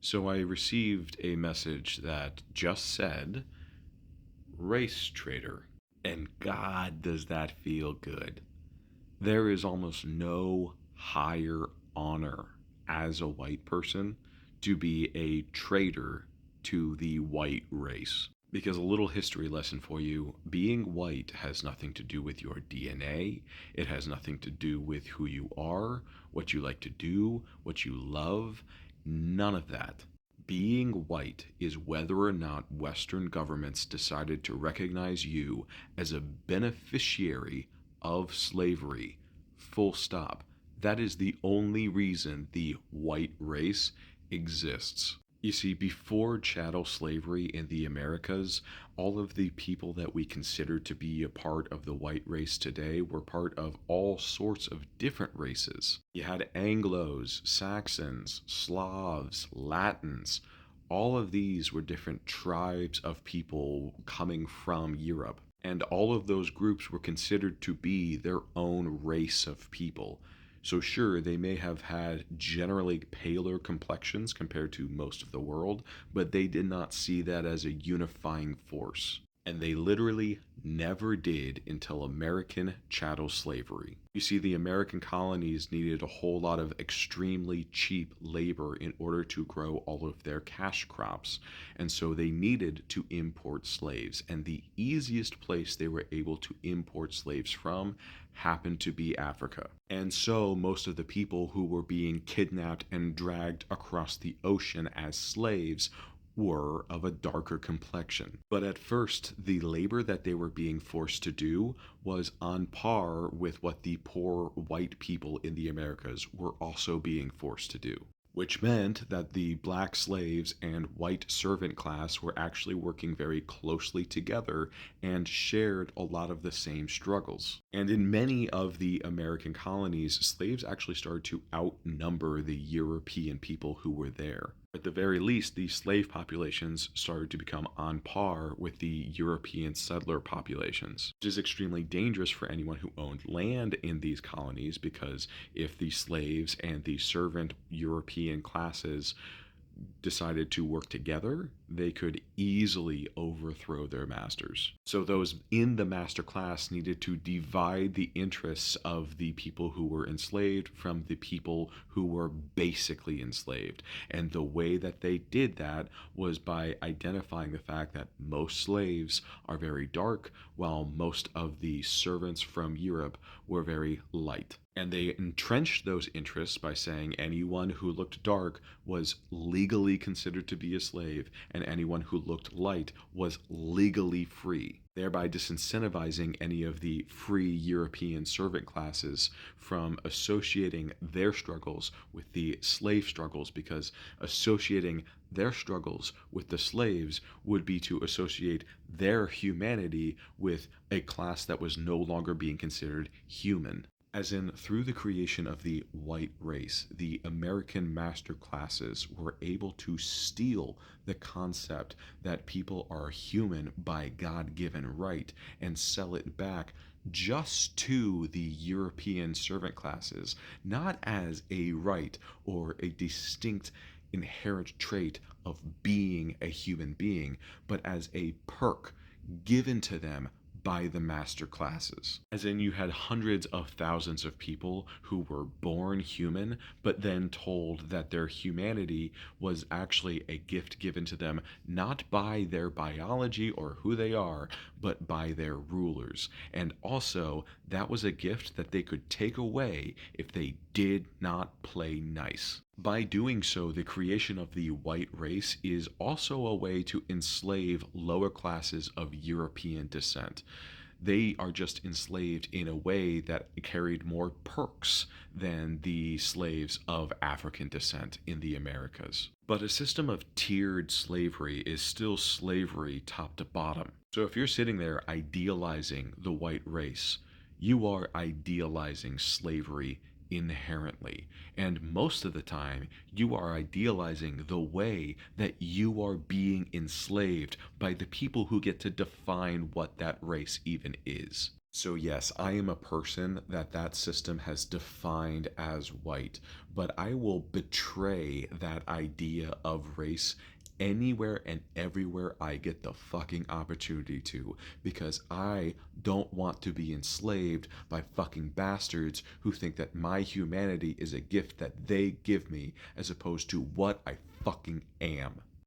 So I received a message that just said race traitor. And God, does that feel good. There is almost no higher honor as a white person to be a traitor to the white race. Because a little history lesson for you, being white has nothing to do with your DNA. It has nothing to do with who you are, what you like to do, what you love. None of that. Being white is whether or not Western governments decided to recognize you as a beneficiary of slavery. Full stop. That is the only reason the white race exists. You see, before chattel slavery in the Americas, all of the people that we consider to be a part of the white race today were part of all sorts of different races. You had Anglos, Saxons, Slavs, Latins. All of these were different tribes of people coming from Europe. And all of those groups were considered to be their own race of people. So, sure, they may have had generally paler complexions compared to most of the world, but they did not see that as a unifying force. And they literally never did until American chattel slavery. You see, the American colonies needed a whole lot of extremely cheap labor in order to grow all of their cash crops, and so they needed to import slaves. And the easiest place they were able to import slaves from happened to be Africa. And so most of the people who were being kidnapped and dragged across the ocean as slaves were of a darker complexion. But at first, the labor that they were being forced to do was on par with what the poor white people in the Americas were also being forced to do. Which meant that the black slaves and white servant class were actually working very closely together and shared a lot of the same struggles. And in many of the American colonies, slaves actually started to outnumber the European people who were there. At the very least, the slave populations started to become on par with the European settler populations, which is extremely dangerous for anyone who owned land in these colonies, because if the slaves and the servant European classes decided to work together, they could easily overthrow their masters. So those in the master class needed to divide the interests of the people who were enslaved from the people who were basically enslaved. And the way that they did that was by identifying the fact that most slaves are very dark, while most of the servants from Europe were very light. And they entrenched those interests by saying anyone who looked dark was legally considered to be a slave, and anyone who looked light was legally free, thereby disincentivizing any of the free European servant classes from associating their struggles with the slave struggles, because associating their struggles with the slaves would be to associate their humanity with a class that was no longer being considered human. As in, through the creation of the white race, the American master classes were able to steal the concept that people are human by God given right and sell it back just to the European servant classes, not as a right or a distinct inherent trait of being a human being, but as a perk given to them by the master classes. As in, you had hundreds of thousands of people who were born human, but then told that their humanity was actually a gift given to them not by their biology or who they are, but by their rulers. And also, that was a gift that they could take away if they did not play nice. By doing so, the creation of the white race is also a way to enslave lower classes of European descent. They are just enslaved in a way that carried more perks than the slaves of African descent in the Americas. But a system of tiered slavery is still slavery top to bottom. So if you're sitting there idealizing the white race, you are idealizing slavery inherently. And most of the time, you are idealizing the way that you are being enslaved by the people who get to define what that race even is. So, yes, I am a person that system has defined as white, but I will betray that idea of race anywhere and everywhere I get the fucking opportunity to, because I don't want to be enslaved by fucking bastards who think that my humanity is a gift that they give me as opposed to what I fucking am.